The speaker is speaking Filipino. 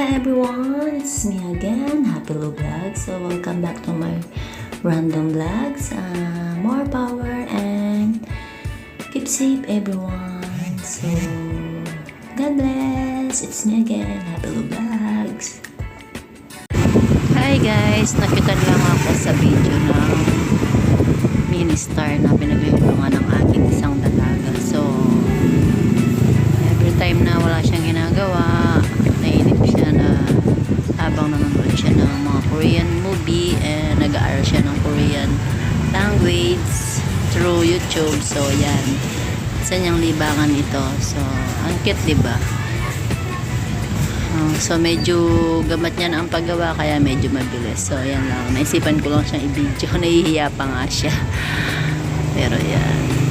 Hi everyone, it's me again, Happy Lou Vlog. So welcome back to my random vlogs. More power and keep safe everyone. So God bless. It's me again, Happy Lou Vlogs. Hi guys, nakita lang ako sa video ng mini star na pinaglulungan ng aking isang dalaga. So every time na wala siyang ginagawa, nainip siya na habang nanonood siya ng mga Korean movie and nag-aaral siya ng Korean language through YouTube. So yan, isa niyang libangan ito. So ang cute, diba? So medyo gamat niya na ang paggawa, kaya medyo mabilis. So yan lang, naisipan ko lang siyang i-video. Nahihiya pa nga siya, pero yan.